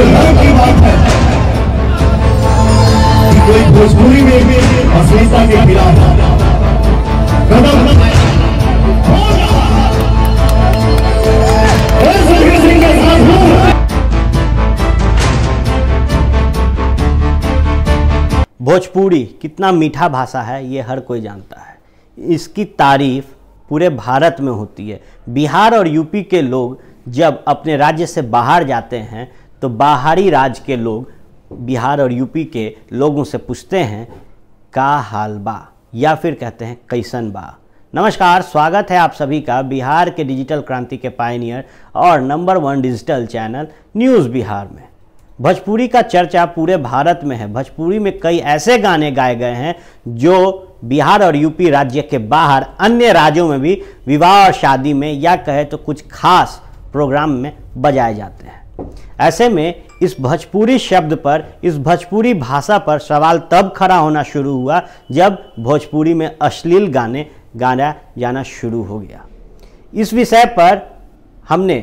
लिए गर्व की बात है कि कोई भोजपुरी में भी अश्लीलता के खिलाफ कदम हो रहा है। सुधीर सिंह के साथ हूं। भोजपुरी कितना मीठा भाषा है ये हर कोई जानता है। इसकी तारीफ पूरे भारत में होती है। बिहार और यूपी के लोग जब अपने राज्य से बाहर जाते हैं तो बाहरी राज्य के लोग बिहार और यूपी के लोगों से पूछते हैं का हाल बा, या फिर कहते हैं कैसन बा। नमस्कार, स्वागत है आप सभी का बिहार के डिजिटल क्रांति के पायनियर और number 1 digital channel news Bihar में। भोजपुरी का चर्चा पूरे भारत में है। भोजपुरी में कई ऐसे गाने गाए गए हैं जो बिहार और यूपी राज्य के बाहर अन्य राज्यों में भी विवाह और शादी में या कहे तो कुछ खास प्रोग्राम में बजाए जाते हैं। ऐसे में इस भोजपुरी शब्द पर, इस भोजपुरी भाषा पर सवाल तब खड़ा होना शुरू हुआ जब भोजपुरी में अश्लील गाने गाया जाना शुरू हो गया। इस विषय पर हमने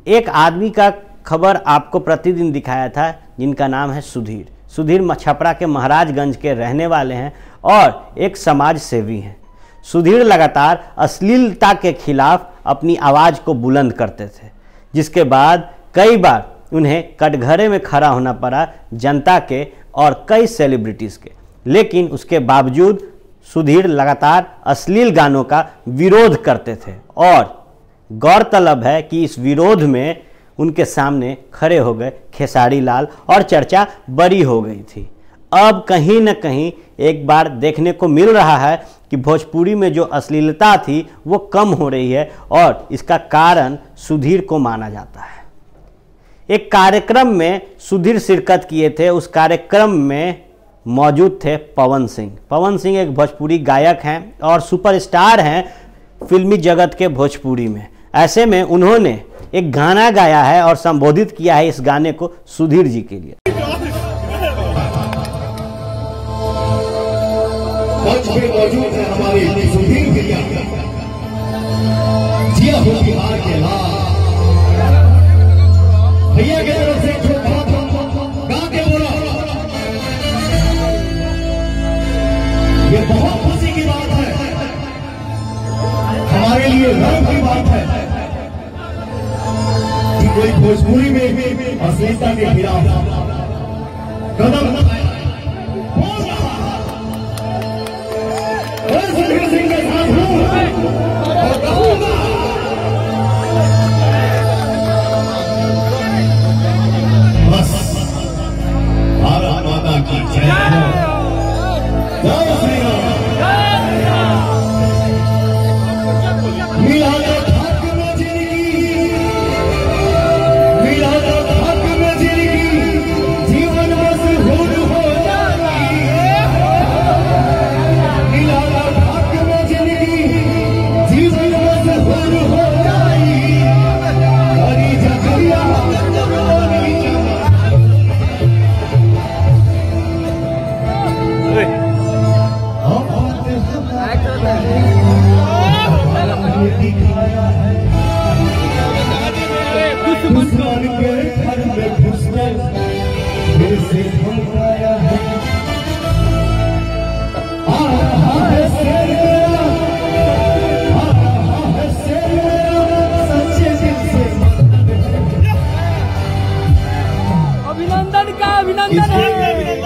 एक आदमी का खबर आपको प्रतिदिन दिखाया था जिनका नाम है सुधीर। सुधीर छपरा के महाराजगंज के रहने वाले हैं और एक समाज सेवी हैं। सुधीर लगातार अश्लीलता के खिलाफ अपनी आवाज़ को बुलंद करते थे, जिसके बाद कई बार उन्हें कटघरे में खड़ा होना पड़ा जनता के और कई सेलिब्रिटीज़ के। लेकिन उसके बावजूद सुधीर लगातार अश्लील गानों का विरोध करते थे और गौरतलब है कि इस विरोध में उनके सामने खड़े हो गए खेसारी लाल और चर्चा बड़ी हो गई थी। अब कहीं न कहीं एक बार देखने को मिल रहा है कि भोजपुरी में जो अश्लीलता थी वो कम हो रही है और इसका कारण सुधीर को माना जाता है। एक कार्यक्रम में सुधीर शिरकत किए थे। उस कार्यक्रम में मौजूद थे पवन सिंह। पवन सिंह एक भोजपुरी गायक हैं और सुपरस्टार हैं फिल्मी जगत के भोजपुरी में। ऐसे में उन्होंने एक गाना गाया है और संबोधित किया है इस गाने को सुधीर जी के लिए। मौजूद है हमारे सुधीर भैया, जिया हो बिहार के लाल भैया की तरफ से गा के बोला। ये बहुत खुशी की बात है, हमारे लिए गर्व की बात है कि कोई भोजपुरी में अश्लीलता के खिलाफ कदम हो रहा है। सुधीर सिंह के साथ हूं और कहूंगा बस भारत माता की जय हो। जय श्री राम।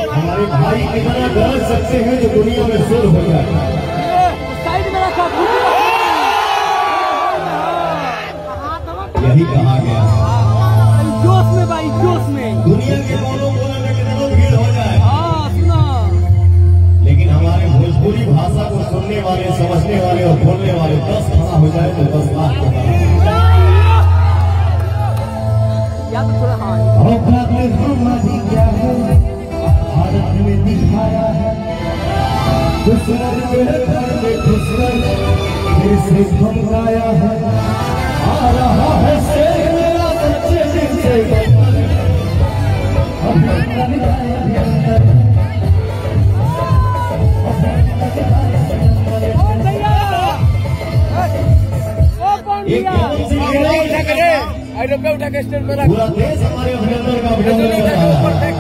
हमारे भाई कितना गलत सकते हैं जो दुनिया में शुद्ध हो जाए। यही कहा गया जोश में भाई, जोश में दुनिया के कोनों कोनों में कितना भीड़ हो जाए, लेकिन हमारे भोजपुरी भाषा को सुनने वाले, समझने वाले और बोलने वाले 10 खड़ा हो जाए तो 10 लाख के भारत में दिखाया है से घबराया है। आ रहा है शेर मेरा सच्चे दिल से। पूरा देश हमारे अभिनंदन का अभिनंदन कर रहा है।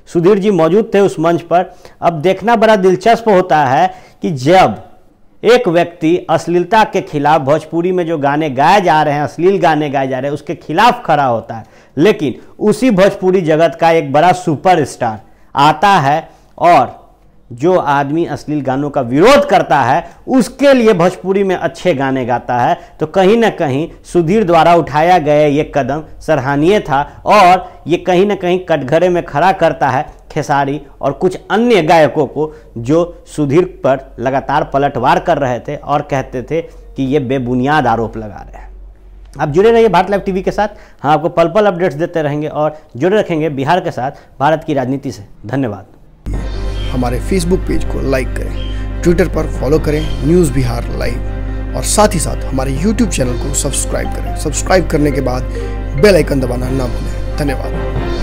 सुधीर जी मौजूद थे उस मंच पर। अब देखना बड़ा दिलचस्प होता है कि जब एक व्यक्ति अश्लीलता के खिलाफ, भोजपुरी में जो गाने गाए जा रहे हैं, अश्लील गाने गाए जा रहे हैं, उसके खिलाफ खड़ा होता है, लेकिन उसी भोजपुरी जगत का एक बड़ा सुपरस्टार आता है और जो आदमी अश्लील गानों का विरोध करता है उसके लिए भोजपुरी में अच्छे गाने गाता है। तो कहीं ना कहीं सुधीर द्वारा उठाया गया ये कदम सराहनीय था और ये कहीं ना कहीं कटघरे में खड़ा करता है खेसारी और कुछ अन्य गायकों को जो सुधीर पर लगातार पलटवार कर रहे थे और कहते थे कि ये बेबुनियाद आरोप लगा रहे हैं। आप जुड़े रहिए भारत लाइव टीवी के साथ। हम आपको पल पल अपडेट्स देते रहेंगे और जुड़े रखेंगे बिहार के साथ, भारत की राजनीति से। धन्यवाद। हमारे फेसबुक पेज को लाइक करें, ट्विटर पर फॉलो करें न्यूज़ बिहार लाइव और साथ ही साथ हमारे यूट्यूब चैनल को सब्सक्राइब करें। सब्सक्राइब करने के बाद बेल आइकन दबाना ना भूलें। धन्यवाद।